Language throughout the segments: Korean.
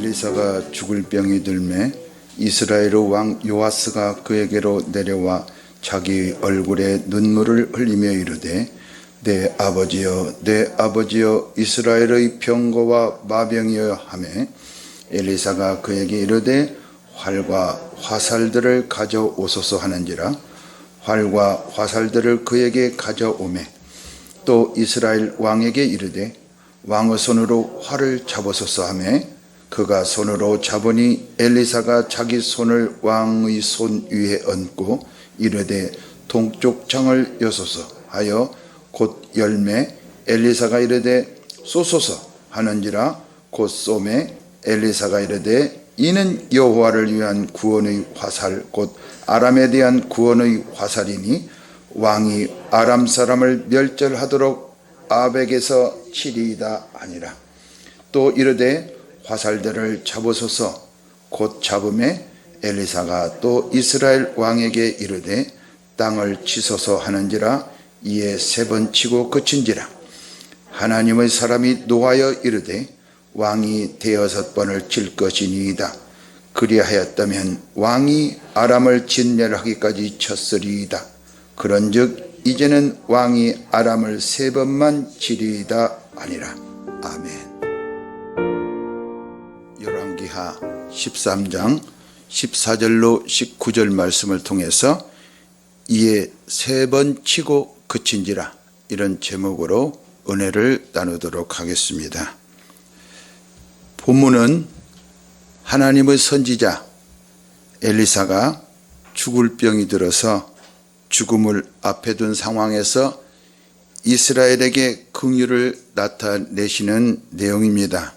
엘리사가 죽을 병이 들매 이스라엘 왕 요아스가 그에게로 내려와 자기 얼굴에 눈물을 흘리며 이르되 내 아버지여 내 아버지여 이스라엘의 병거와 마병이여 하매 엘리사가 그에게 이르되 활과 화살들을 가져오소서 하는지라 활과 화살들을 그에게 가져오매 또 이스라엘 왕에게 이르되 왕의 손으로 활을 잡으소서 하매 그가 손으로 잡으니 엘리사가 자기 손을 왕의 손 위에 얹고 이르되 동쪽 창을 여소서 하여 곧 열매 엘리사가 이르되 쏘소서 하는지라 곧 쏘매 엘리사가 이르되 이는 여호와를 위한 구원의 화살 곧 아람에 대한 구원의 화살이니 왕이 아람 사람을 멸절하도록 아벡에서 치리이다 하니라. 또 이르되 화살들을 잡으소서 곧 잡음에 엘리사가 또 이스라엘 왕에게 이르되 땅을 치소서 하는지라 이에 3번 치고 그친지라. 하나님의 사람이 노하여 이르되 왕이 6번을 칠 것이니이다. 그리하였다면 왕이 아람을 진멸하기까지 쳤으리이다. 그런즉 이제는 왕이 아람을 3번만 치리이다 아니라. 아멘. 열왕기하 13장 14절로 19절 말씀을 통해서 이에 3번 치고 그친지라 이런 제목으로 은혜를 나누도록 하겠습니다. 본문은 하나님의 선지자 엘리사가 죽을 병이 들어서 죽음을 앞에 둔 상황에서 이스라엘에게 긍휼을 나타내시는 내용입니다.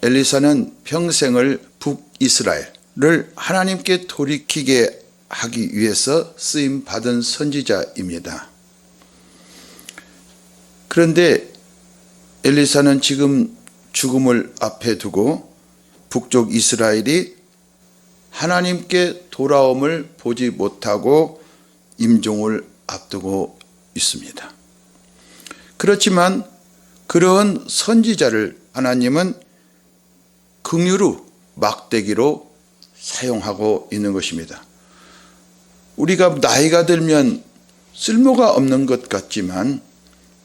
엘리사는 평생을 북이스라엘을 하나님께 돌이키게 하기 위해서 쓰임받은 선지자입니다. 그런데 엘리사는 지금 죽음을 앞에 두고 북쪽 이스라엘이 하나님께 돌아옴을 보지 못하고 임종을 앞두고 있습니다. 그렇지만 그러한 선지자를 하나님은 긍휼로 막대기로 사용하고 있는 것입니다. 우리가 나이가 들면 쓸모가 없는 것 같지만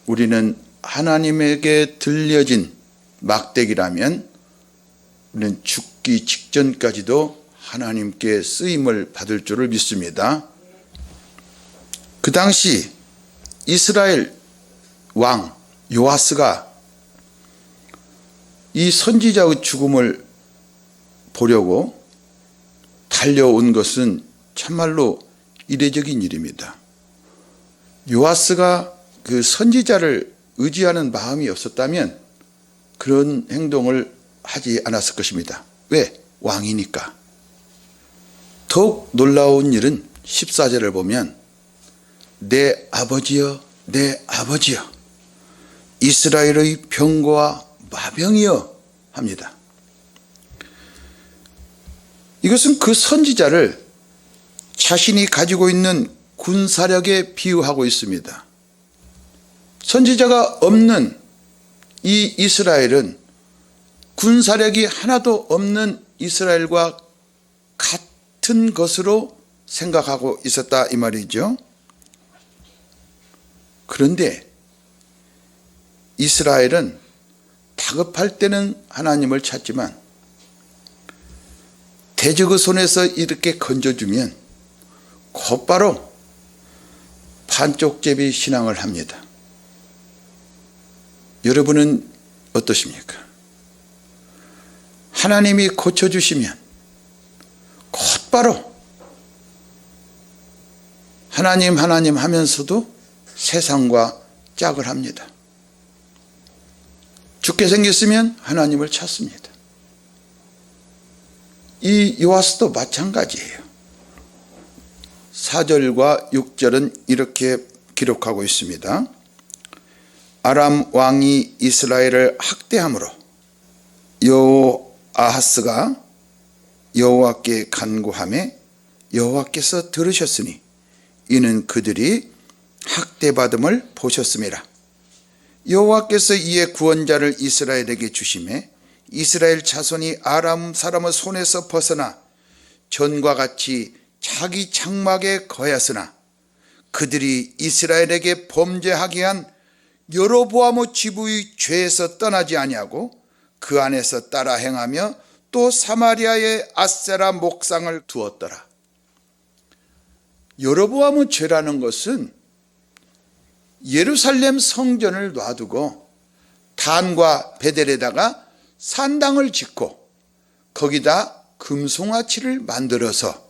우리는 하나님에게 들려진 막대기라면 우리는 죽기 직전까지도 하나님께 쓰임을 받을 줄을 믿습니다. 그 당시 이스라엘 왕 요아스가 이 선지자의 죽음을 보려고 달려온 것은 참말로 이례적인 일입니다. 요아스가 그 선지자를 의지하는 마음이 없었다면 그런 행동을 하지 않았을 것입니다. 왜? 왕이니까. 더욱 놀라운 일은 14절을 보면 내 아버지여 내 아버지여 이스라엘의 병거와 마병이여 합니다. 이것은 그 선지자를 자신이 가지고 있는 군사력에 비유하고 있습니다. 선지자가 없는 이 이스라엘은 군사력이 하나도 없는 이스라엘과 같은 것으로 생각하고 있었다 이 말이죠. 그런데 이스라엘은 다급할 때는 하나님을 찾지만 대적의 손에서 이렇게 건져주면 곧바로 반쪽제비 신앙을 합니다. 여러분은 어떠십니까? 하나님이 고쳐주시면 곧바로 하나님 하면서도 세상과 짝을 합니다. 죽게 생겼으면 하나님을 찾습니다. 이 요아스도 마찬가지예요. 4절과 6절은 이렇게 기록하고 있습니다. 아람 왕이 이스라엘을 학대함으로 여호아하스가 여호와께 간구하매 여호와께서 들으셨으니 이는 그들이 학대받음을 보셨음이라. 여호와께서 이에 구원자를 이스라엘에게 주심에 이스라엘 자손이 아람 사람의 손에서 벗어나 전과 같이 자기 장막에 거하였으나 그들이 이스라엘에게 범죄하게 한 여로보암의 지부의 죄에서 떠나지 아니하고 그 안에서 따라 행하며 또 사마리아에 아세라 목상을 두었더라. 여로보암의 죄라는 것은 예루살렘 성전을 놔두고 단과 베델에다가 산당을 짓고 거기다 금송아치를 만들어서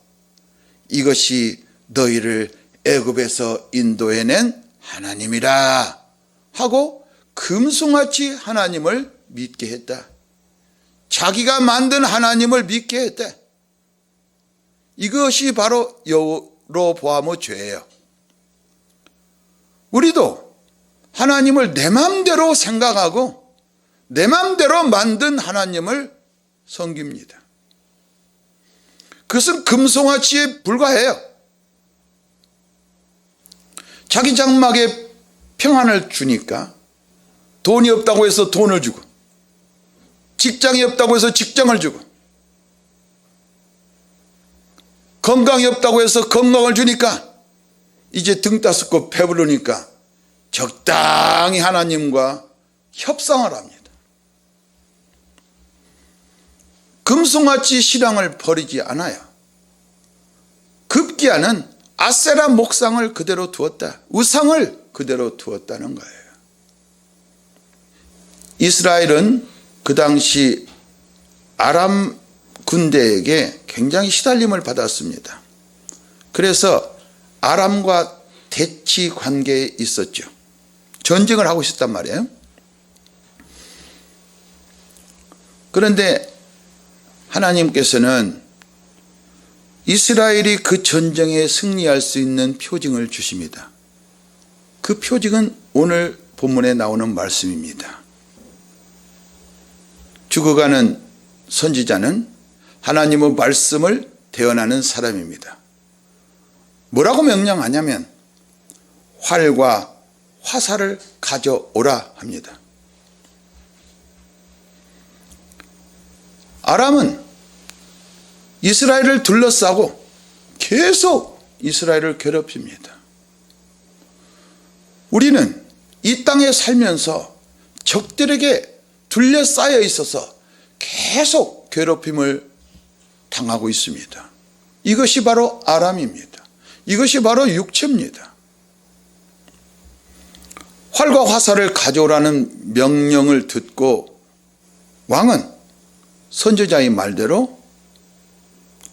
이것이 너희를 애굽에서 인도해낸 하나님이라 하고 금송아치 하나님을 믿게 했다. 자기가 만든 하나님을 믿게 했다. 이것이 바로 여로보암의 죄예요. 우리도 하나님을 내 마음대로 생각하고 내 마음대로 만든 하나님을 섬깁니다. 그것은 금송아치에 불과해요. 자기 장막에 평안을 주니까 돈이 없다고 해서 돈을 주고 직장이 없다고 해서 직장을 주고 건강이 없다고 해서 건강을 주니까 이제 등 따숩고 배부르니까 적당히 하나님과 협상을 합니다. 금송아치 신앙을 버리지 않아요. 급기야는 아세라 목상을 그대로 두었다. 우상을 그대로 두었다는 거예요. 이스라엘은 그 당시 아람 군대에게 굉장히 시달림을 받았습니다. 그래서 아람과 대치 관계에 있었죠. 전쟁을 하고 있었단 말이에요. 그런데 하나님께서는 이스라엘이 그 전쟁에 승리할 수 있는 표징을 주십니다. 그 표징은 오늘 본문에 나오는 말씀입니다. 죽어가는 선지자는 하나님의 말씀을 대언하는 사람입니다. 뭐라고 명령하냐면 활과 화살을 가져오라 합니다. 아람은 이스라엘을 둘러싸고 계속 이스라엘을 괴롭힙니다. 우리는 이 땅에 살면서 적들에게 둘러싸여 있어서 계속 괴롭힘을 당하고 있습니다. 이것이 바로 아람입니다. 이것이 바로 육체입니다. 활과 화살을 가져오라는 명령을 듣고 왕은 선지자의 말대로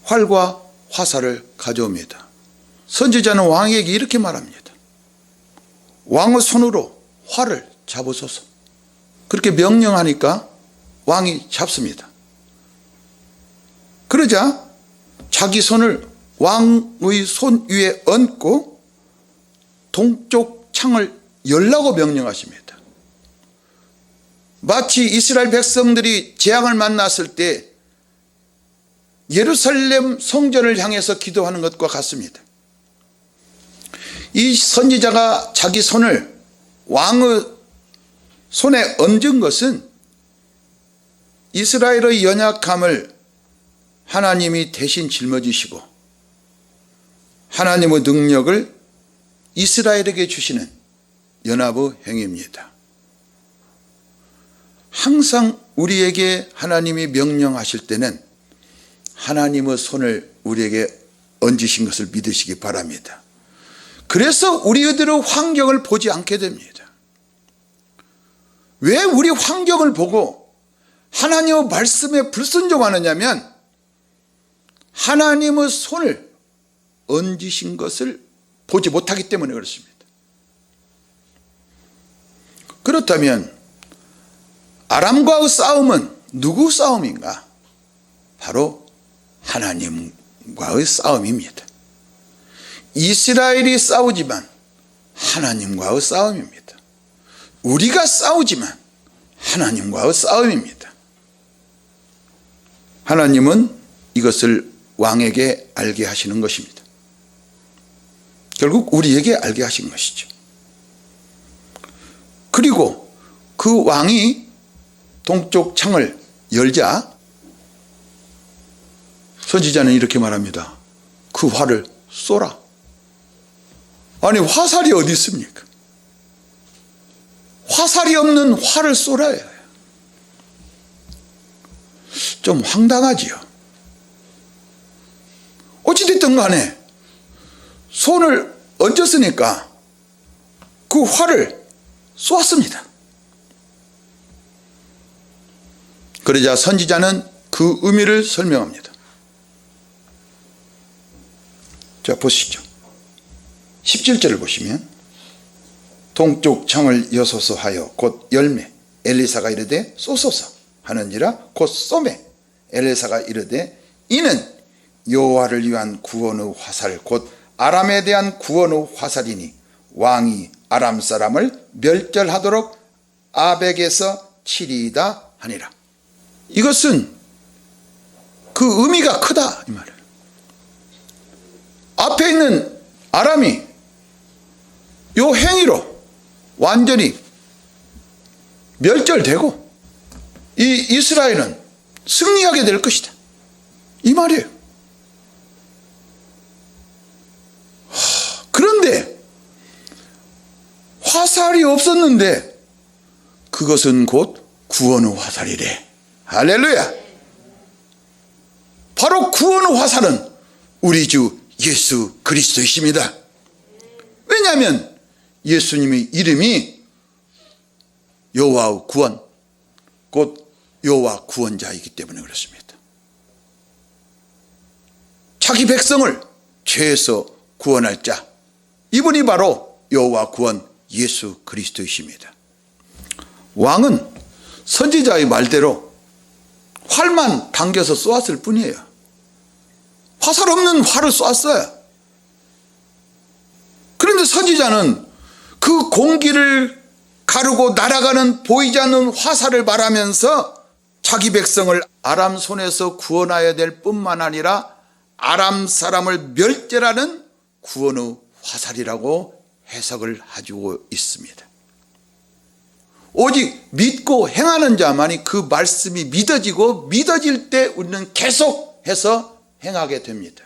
활과 화살을 가져옵니다. 선지자는 왕에게 이렇게 말합니다. 왕의 손으로 활을 잡으소서. 그렇게 명령하니까 왕이 잡습니다. 그러자 자기 손을 왕의 손 위에 얹고 동쪽 창을 열라고 명령하십니다. 마치 이스라엘 백성들이 재앙을 만났을 때 예루살렘 성전을 향해서 기도하는 것과 같습니다. 이 선지자가 자기 손을 왕의 손에 얹은 것은 이스라엘의 연약함을 하나님이 대신 짊어지시고 하나님의 능력을 이스라엘에게 주시는 연합의 행위입니다. 항상 우리에게 하나님이 명령하실 때는 하나님의 손을 우리에게 얹으신 것을 믿으시기 바랍니다. 그래서 우리들의 환경을 보지 않게 됩니다. 왜 우리 환경을 보고 하나님의 말씀에 불순종하느냐면 하나님의 손을 얹으신 것을 보지 못하기 때문에 그렇습니다. 그렇다면 아람과의 싸움은 누구 싸움인가? 바로 하나님과의 싸움입니다. 이스라엘이 싸우지만 하나님과의 싸움입니다. 우리가 싸우지만 하나님과의 싸움입니다. 하나님은 이것을 왕에게 알게 하시는 것입니다. 결국 우리에게 알게 하신 것이죠. 그리고 그 왕이 동쪽 창을 열자 선지자는 이렇게 말합니다. 그 활을 쏘라. 아니 화살이 어디 있습니까? 화살이 없는 활을 쏘라 해요. 좀 황당하지요. 어찌됐든 간에 손을 얹었으니까 그 활을 쏘았습니다. 그러자 선지자는 그 의미를 설명합니다. 자 보시죠. 17절을 보시면 동쪽 창을 여소서 하여 곧 열매 엘리사가 이르되 쏘소서 하느니라 곧 쏘매 엘리사가 이르되 이는 여호와를 위한 구원의 화살 곧 아람에 대한 구원의 화살이니 왕이 아람 사람을 멸절하도록 아벡에서 치리이다 하니라. 이것은 그 의미가 크다 이 말이에요. 앞에 있는 아람이 요 행위로 완전히 멸절되고 이 이스라엘은 승리하게 될 것이다 이 말이에요. 그런데 화살이 없었는데 그것은 곧 구원의 화살이래. 할렐루야. 바로 구원의 화살은 우리 주 예수 그리스도이십니다. 왜냐하면 예수님의 이름이 여호와의 구원 곧 여호와 구원자이기 때문에 그렇습니다. 자기 백성을 죄에서 구원할 자, 이분이 바로 여호와 구원 예수 그리스도이십니다. 왕은 선지자의 말대로 활만 당겨서 쏘았을 뿐이에요. 화살 없는 활을 쏘았어요. 그런데 선지자는 그 공기를 가르고 날아가는 보이지 않는 화살을 말하면서 자기 백성을 아람 손에서 구원하여야 될 뿐만 아니라 아람 사람을 멸절하는 구원의 화살이라고 해석을 해주고 있습니다. 오직 믿고 행하는 자만이 그 말씀이 믿어지고 믿어질 때 우리는 계속해서 행하게 됩니다.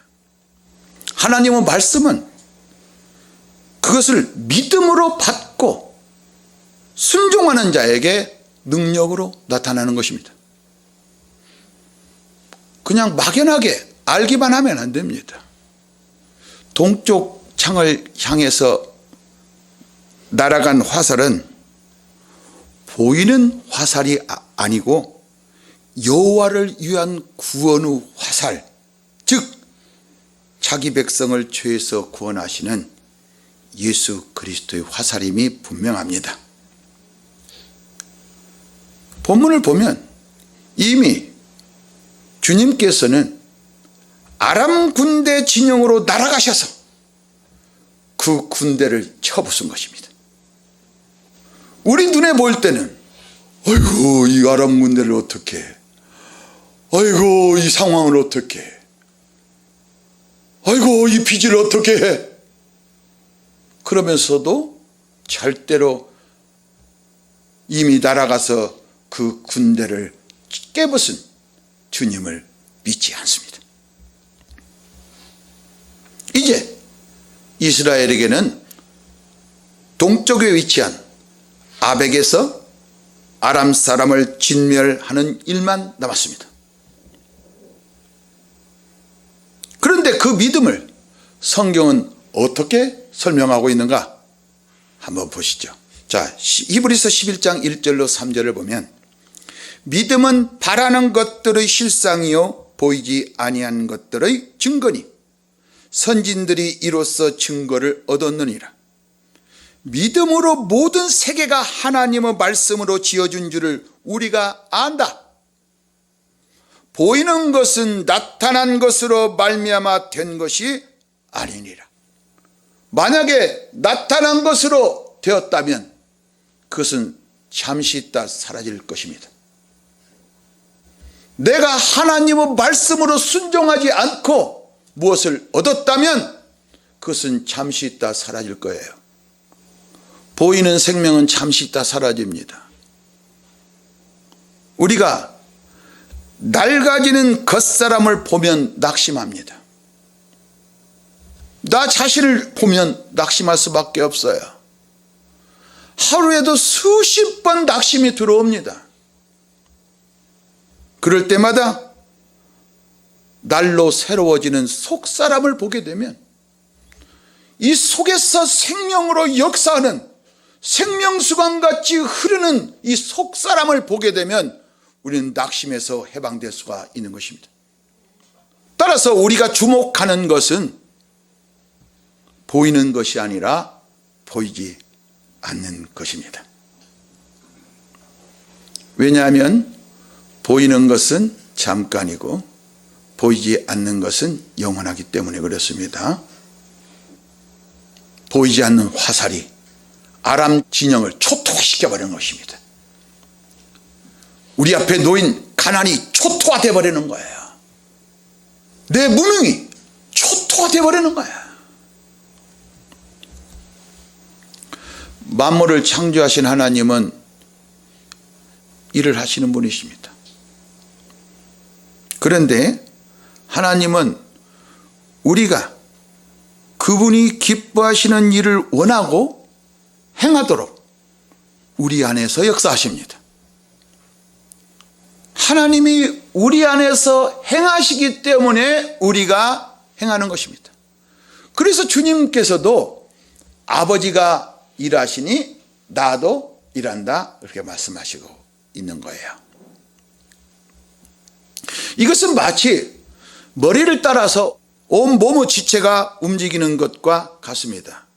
하나님의 말씀은 그것을 믿음으로 받고 순종하는 자에게 능력으로 나타나는 것입니다. 그냥 막연하게 알기만 하면 안 됩니다. 동쪽 창을 향해서 날아간 화살은 보이는 화살이 아니고 여호와를 위한 구원의 화살, 즉 자기 백성을 죄에서 구원하시는 예수 그리스도의 화살임이 분명합니다. 본문을 보면 이미 주님께서는 아람 군대 진영으로 날아가셔서 그 군대를 쳐부순 것입니다. 우리 눈에 보일 때는 아이고 이 아람 군대를 어떻게 해? 아이고 이 상황을 어떻게 해? 아이고 이 빚을 어떻게 해? 그러면서도 절대로 이미 날아가서 그 군대를 깨부순 주님을 믿지 않습니다. 이제 이스라엘에게는 동쪽에 위치한 아벡에서 아람 사람을 진멸하는 일만 남았습니다. 그런데 그 믿음을 성경은 어떻게 설명하고 있는가 한번 보시죠. 자, 히브리서 11장 1절로 3절을 보면 믿음은 바라는 것들의 실상이요 보이지 아니한 것들의 증거니 선진들이 이로써 증거를 얻었느니라. 믿음으로 모든 세계가 하나님의 말씀으로 지어준 줄을 우리가 안다. 보이는 것은 나타난 것으로 말미암아 된 것이 아니니라. 만약에 나타난 것으로 되었다면 그것은 잠시 있다 사라질 것입니다. 내가 하나님의 말씀으로 순종하지 않고 무엇을 얻었다면 그것은 잠시 있다 사라질 거예요. 보이는 생명은 잠시 있다 사라집니다. 우리가 낡아지는 겉사람을 보면 낙심합니다. 나 자신을 보면 낙심할 수밖에 없어요. 하루에도 수십 번 낙심이 들어옵니다. 그럴 때마다 날로 새로워지는 속사람을 보게 되면 이 속에서 생명으로 역사하는 생명수강같이 흐르는 이 속사람을 보게 되면 우리는 낙심에서 해방될 수가 있는 것입니다. 따라서 우리가 주목하는 것은 보이는 것이 아니라 보이지 않는 것입니다. 왜냐하면 보이는 것은 잠깐이고 보이지 않는 것은 영원하기 때문에 그렇습니다. 보이지 않는 화살이 아람 진영을 초토화시켜버리는 것입니다. 우리 앞에 놓인 가난이 초토화되어 버리는 거예요. 내 무능이 초토화되어 버리는 거야. 만물을 창조하신 하나님은 일을 하시는 분이십니다. 그런데 하나님은 우리가 그분이 기뻐하시는 일을 원하고 행하도록 우리 안에서 역사하십니다. 하나님이 우리 안에서 행하시기 때문에 우리가 행하는 것입니다. 그래서 주님께서도 아버지가 일하시니 나도 일한다 그렇게 말씀하시고 있는 거예요. 이것은 마치 머리를 따라서 온 몸의 지체가 움직이는 것과 같습니다.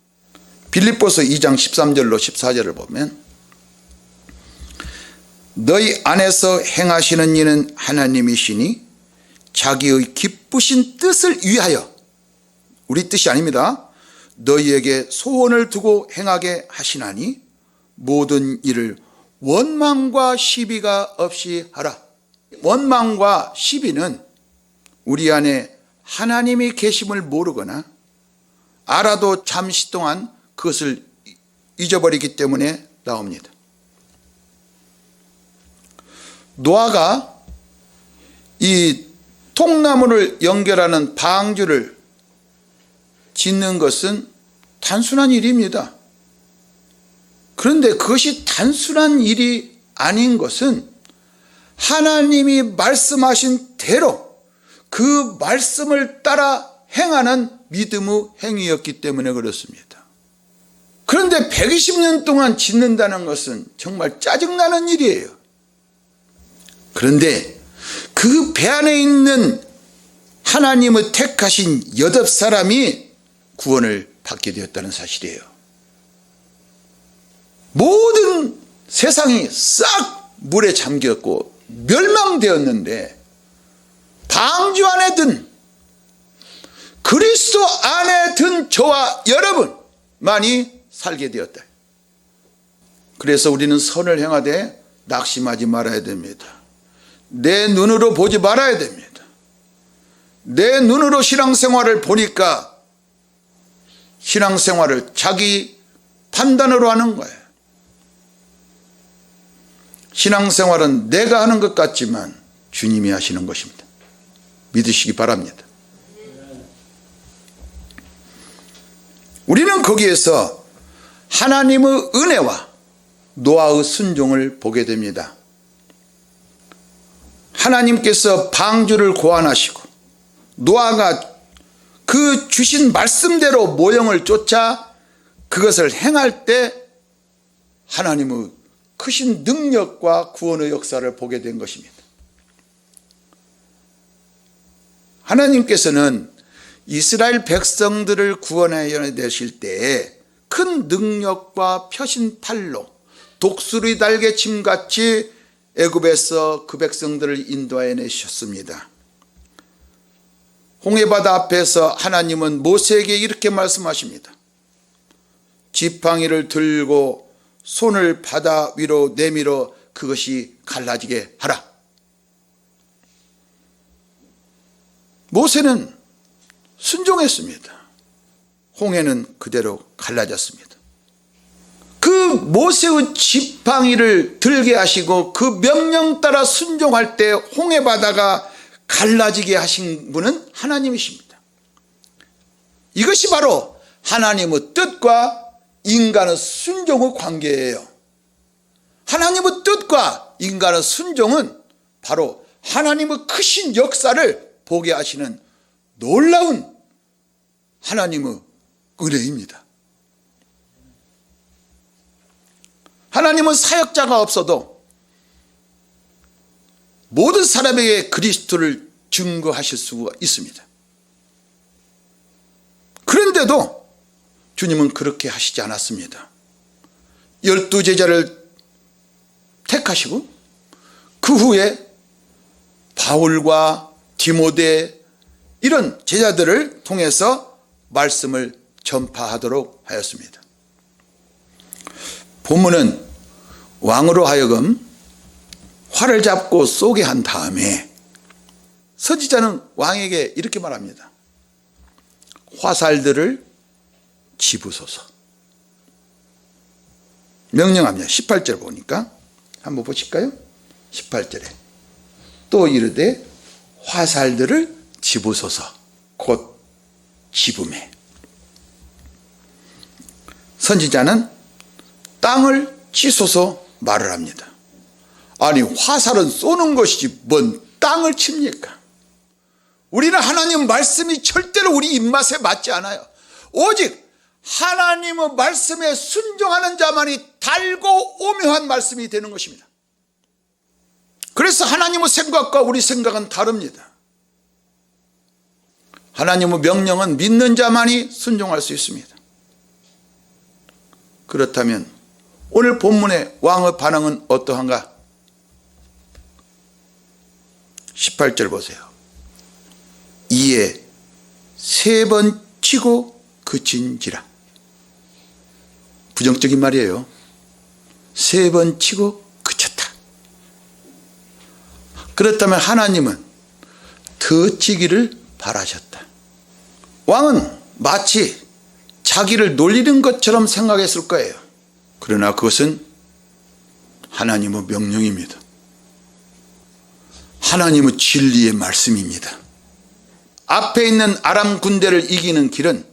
빌립보서 2장 13절로 14절을 보면 너희 안에서 행하시는 이는 하나님이시니 자기의 기쁘신 뜻을 위하여, 우리 뜻이 아닙니다, 너희에게 소원을 두고 행하게 하시나니 모든 일을 원망과 시비가 없이 하라. 원망과 시비는 우리 안에 하나님이 계심을 모르거나 알아도 잠시 동안 그것을 잊어버리기 때문에 나옵니다. 노아가 이 통나무를 연결하는 방주를 짓는 것은 단순한 일입니다. 그런데 그것이 단순한 일이 아닌 것은 하나님이 말씀하신 대로 그 말씀을 따라 행하는 믿음의 행위였기 때문에 그렇습니다. 그런데 120년 동안 짓는다는 것은 정말 짜증나는 일이에요. 그런데 그 배 안에 있는 하나님의 택하신 8사람이 구원을 받게 되었다는 사실이에요. 모든 세상이 싹 물에 잠겼고 멸망되었는데 방주 안에 든, 그리스도 안에 든 저와 여러분만이 살게 되었다. 그래서 우리는 선을 행하되 낙심하지 말아야 됩니다. 내 눈으로 보지 말아야 됩니다. 내 눈으로 신앙생활을 보니까 신앙생활을 자기 판단으로 하는 거예요. 신앙생활은 내가 하는 것 같지만 주님이 하시는 것입니다. 믿으시기 바랍니다. 우리는 거기에서 하나님의 은혜와 노아의 순종을 보게 됩니다. 하나님께서 방주를 고안하시고 노아가 그 주신 말씀대로 모형을 쫓아 그것을 행할 때 하나님의 크신 능력과 구원의 역사를 보게 된 것입니다. 하나님께서는 이스라엘 백성들을 구원하여 내실 때에 큰 능력과 펴신 팔로 독수리 날개침같이 애굽에서 그 백성들을 인도하여 내셨습니다. 홍해바다 앞에서 하나님은 모세에게 이렇게 말씀하십니다. 지팡이를 들고 손을 바다 위로 내밀어 그것이 갈라지게 하라. 모세는 순종했습니다. 홍해는 그대로 갈라졌습니다. 그 모세의 지팡이를 들게 하시고 그 명령 따라 순종할 때 홍해 바다가 갈라지게 하신 분은 하나님이십니다. 이것이 바로 하나님의 뜻과 인간의 순종의 관계예요. 하나님의 뜻과 인간의 순종은 바로 하나님의 크신 역사를 보게 하시는 놀라운 하나님의 은혜입니다. 하나님은 사역자가 없어도 모든 사람에게 그리스도를 증거하실 수가 있습니다. 그런데도 주님은 그렇게 하시지 않았습니다. 12제자를 택하시고 그 후에 바울과 디모데 이런 제자들을 통해서 말씀을 전파하도록 하였습니다. 본문은 왕으로 하여금 활을 잡고 쏘게 한 다음에 선지자는 왕에게 이렇게 말합니다. 화살들을 집으소서. 명령합니다. 18절 보니까 한번 보실까요? 18절에 또 이르되 화살들을 집으소서. 곧 집음에. 선지자는 땅을 치소서 말을 합니다. 아니 화살은 쏘는 것이지 뭔 땅을 칩니까? 우리는 하나님 말씀이 절대로 우리 입맛에 맞지 않아요. 오직 하나님의 말씀에 순종하는 자만이 달고 오묘한 말씀이 되는 것입니다. 그래서 하나님의 생각과 우리 생각은 다릅니다. 하나님의 명령은 믿는 자만이 순종할 수 있습니다. 그렇다면 오늘 본문의 왕의 반응은 어떠한가? 18절 보세요. 이에 3번 치고 그친지라. 부정적인 말이에요. 3번 치고 그쳤다. 그렇다면 하나님은 더 치기를 바라셨다. 왕은 마치 자기를 놀리는 것처럼 생각했을 거예요. 그러나 그것은 하나님의 명령입니다. 하나님의 진리의 말씀입니다. 앞에 있는 아람 군대를 이기는 길은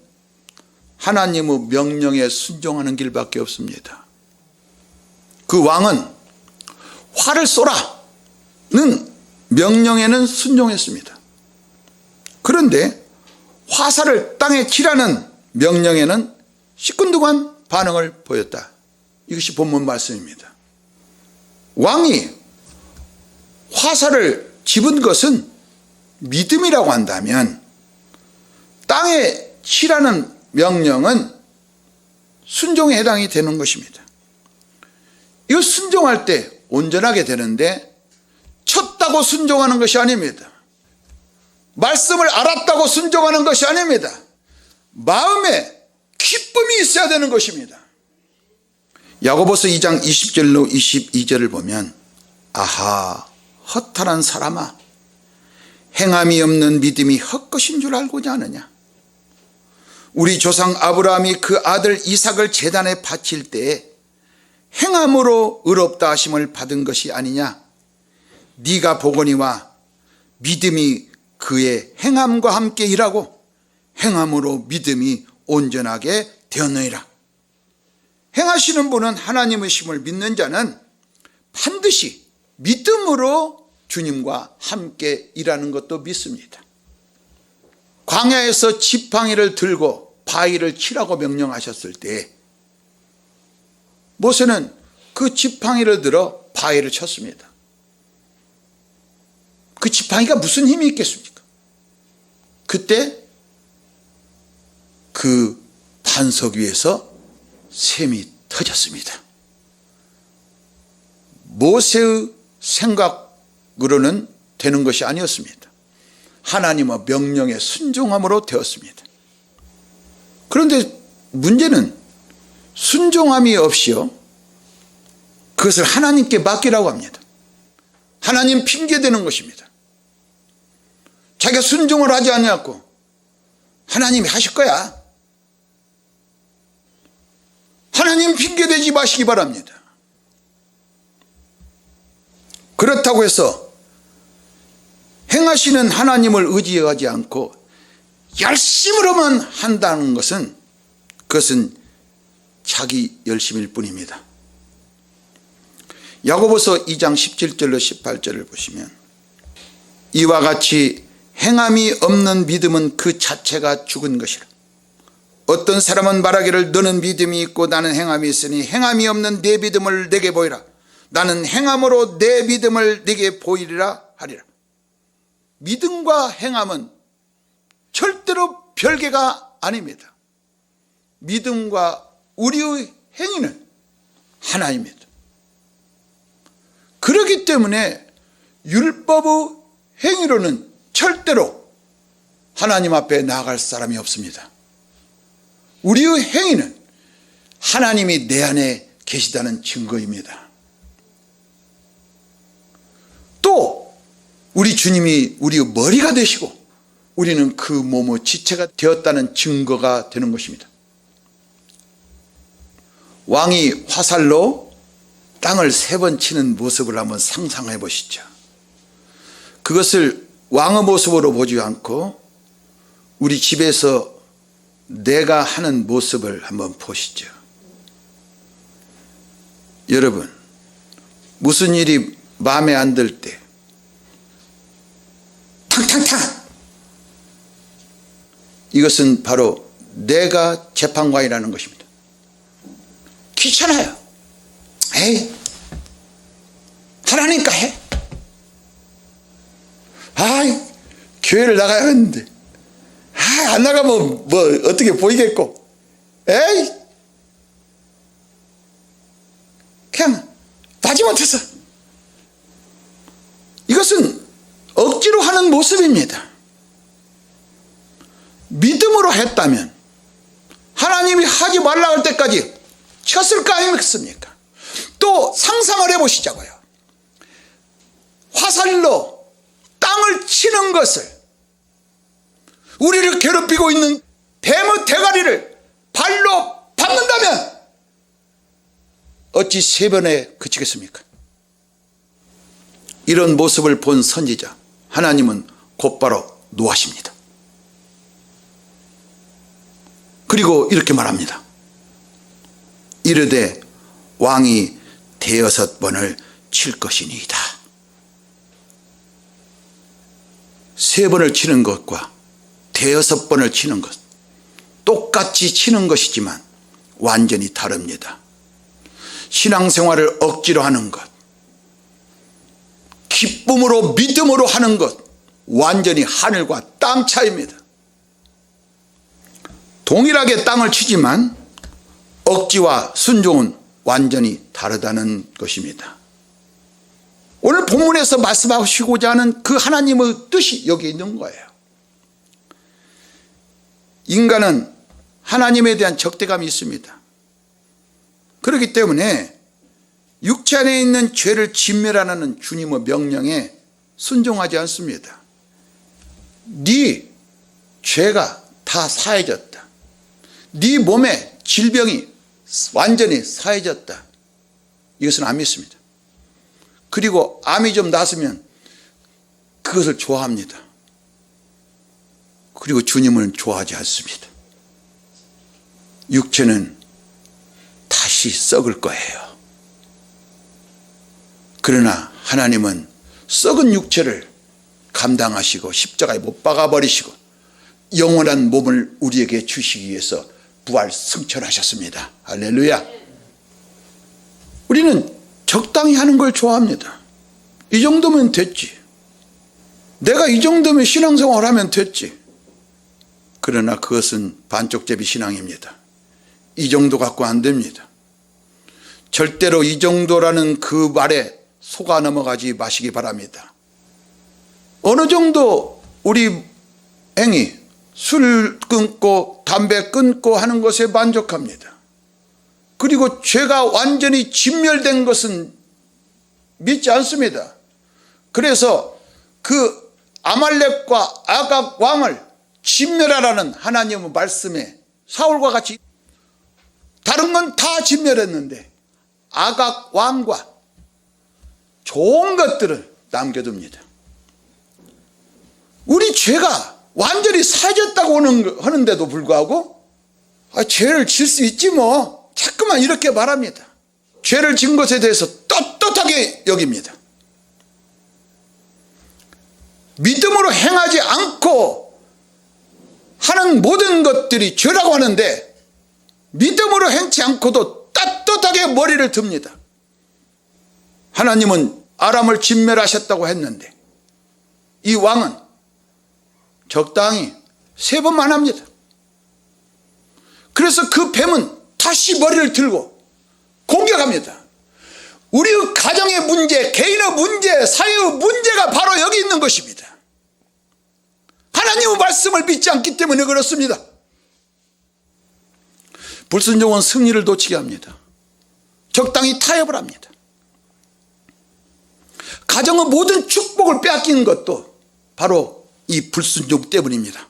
하나님의 명령에 순종하는 길밖에 없습니다. 그 왕은 활을 쏘라는 명령에는 순종했습니다. 그런데 화살을 땅에 치라는 명령에는 시큰둥한 반응을 보였다. 이것이 본문 말씀입니다. 왕이 화살을 집은 것은 믿음이라고 한다면 땅에 치라는 명령은 순종에 해당이 되는 것입니다. 이거 순종할 때 온전하게 되는데 쳤다고 순종하는 것이 아닙니다. 말씀을 알았다고 순종하는 것이 아닙니다. 마음에 기쁨이 있어야 되는 것입니다. 야고보서 2장 20절로 22절을 보면 아하 허탈한 사람아 행함이 없는 믿음이 헛것인 줄 알고자 하느냐. 우리 조상 아브라함이 그 아들 이삭을 제단에 바칠 때에 행함으로 의롭다 하심을 받은 것이 아니냐. 네가 보거니와 믿음이 그의 행함과 함께 일하고 행함으로 믿음이 온전하게 되었느니라. 행하시는 분은 하나님의 심을 믿는 자는 반드시 믿음으로 주님과 함께 일하는 것도 믿습니다. 광야에서 지팡이를 들고 바위를 치라고 명령하셨을 때 모세는 그 지팡이를 들어 바위를 쳤습니다. 그 지팡이가 무슨 힘이 있겠습니까? 그때 그 반석 위에서 샘이 터졌습니다. 모세의 생각으로는 되는 것이 아니었습니다. 하나님의 명령에 순종함으로 되었습니다. 그런데 문제는 순종함이 없이요 그것을 하나님께 맡기라고 합니다. 하나님 핑계대는 것입니다. 자기가 순종을 하지 않았고 하나님이 하실 거야. 하나님 핑계대지 마시기 바랍니다. 그렇다고 해서 행하시는 하나님을 의지하지 않고 열심으로만 한다는 것은 그것은 자기 열심일 뿐입니다. 야고보서 2장 17절로 18절을 보시면 이와 같이 행함이 없는 믿음은 그 자체가 죽은 것이라. 어떤 사람은 말하기를 너는 믿음이 있고 나는 행함이 있으니 행함이 없는 내 믿음을 내게 보이라. 나는 행함으로 내 믿음을 내게 보이리라 하리라. 믿음과 행함은 절대로 별개가 아닙니다. 믿음과 우리의 행위는 하나입니다. 그렇기 때문에 율법의 행위로는 절대로 하나님 앞에 나아갈 사람이 없습니다. 우리의 행위는 하나님이 내 안에 계시다는 증거입니다. 또 우리 주님이 우리의 머리가 되시고 우리는 그 몸의 지체가 되었다는 증거가 되는 것입니다. 왕이 화살로 땅을 3번 치는 모습을 한번 상상해 보시죠. 그것을 왕의 모습으로 보지 않고 우리 집에서 내가 하는 모습을 한번 보시죠. 여러분, 무슨 일이 마음에 안 들 때 탕탕탕, 이것은 바로 내가 재판관이라는 것입니다. 귀찮아요. 에이, 하나니까 해. 아이, 교회를 나가야 하는데 안 나가면 뭐 어떻게 보이겠고, 에이, 그냥 마지못해서. 이것은 억지로 하는 모습입니다. 믿음으로 했다면 하나님이 하지 말라 할 때까지 쳤을 거 아니겠습니까? 또 상상을 해보시자고요. 화살로 땅을 치는 것을, 우리를 괴롭히고 있는 뱀의 대가리를 발로 밟는다면 어찌 3번에 그치겠습니까? 이런 모습을 본 선지자 하나님은 곧바로 노하십니다. 그리고 이렇게 말합니다. 이르되 왕이 6번을 칠 것이니이다. 3번을 치는 것과 6번을 치는 것, 똑같이 치는 것이지만 완전히 다릅니다. 신앙생활을 억지로 하는 것, 기쁨으로 믿음으로 하는 것, 완전히 하늘과 땅 차이입니다. 동일하게 땅을 치지만 억지와 순종은 완전히 다르다는 것입니다. 오늘 본문에서 말씀하시고자 하는 그 하나님의 뜻이 여기 있는 거예요. 인간은 하나님에 대한 적대감이 있습니다. 그렇기 때문에 육체 안에 있는 죄를 진멸하는 주님의 명령에 순종하지 않습니다. 네 죄가 다 사해졌다. 네 몸에 질병이 완전히 사해졌다. 이것은 안 믿습니다. 그리고 암이 좀 났으면 그것을 좋아합니다. 그리고 주님을 좋아하지 않습니다. 육체는 다시 썩을 거예요. 그러나 하나님은 썩은 육체를 감당하시고 십자가에 못 박아버리시고 영원한 몸을 우리에게 주시기 위해서 부활 승천하셨습니다. 할렐루야. 우리는 적당히 하는 걸 좋아합니다. 이 정도면 됐지. 내가 이 정도면 신앙생활 하면 됐지. 그러나 그것은 반쪽제비 신앙입니다. 이 정도 갖고 안 됩니다. 절대로 이 정도라는 그 말에 속아 넘어가지 마시기 바랍니다. 어느 정도 우리 행위, 술 끊고 담배 끊고 하는 것에 만족합니다. 그리고 죄가 완전히 진멸된 것은 믿지 않습니다. 그래서 그 아말렉과 아각 왕을 진멸하라는 하나님의 말씀에 사울과 같이 다른 건 다 진멸했는데 아각 왕과 좋은 것들을 남겨둡니다. 우리 죄가 완전히 사해졌다고 하는데도 불구하고 죄를 질 수 있지 뭐, 자꾸만 이렇게 말합니다. 죄를 진 것에 대해서 떳떳하게 여깁니다. 믿음으로 행하지 않고 하는 모든 것들이 죄라고 하는데 믿음으로 행치 않고도 떳떳하게 머리를 듭니다. 하나님은 아람을 진멸하셨다고 했는데 이 왕은 적당히 3번만 합니다. 그래서 그 뱀은 다시 머리를 들고 공격합니다. 우리의 가정의 문제, 개인의 문제, 사회의 문제가 바로 여기 있는 것입니다. 하나님의 말씀을 믿지 않기 때문에 그렇습니다. 불순종은 승리를 놓치게 합니다. 적당히 타협을 합니다. 가정의 모든 축복을 빼앗기는 것도 바로 이 불순종 때문입니다.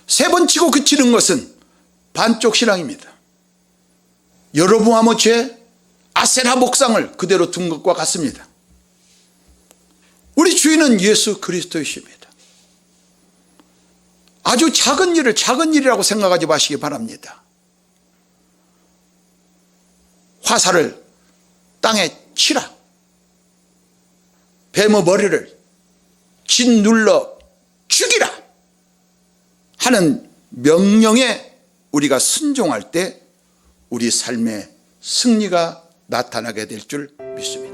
3번 치고 그치는 것은 반쪽 신앙입니다. 여로보암의 죄, 아세라 목상을 그대로 둔 것과 같습니다. 우리 주인은 예수 그리스도이십니다. 아주 작은 일을 작은 일이라고 생각하지 마시기 바랍니다. 화살을 땅에 치라, 뱀의 머리를 짓눌러 죽이라 하는 명령에 우리가 순종할 때 우리 삶의 승리가 나타나게 될 줄 믿습니다.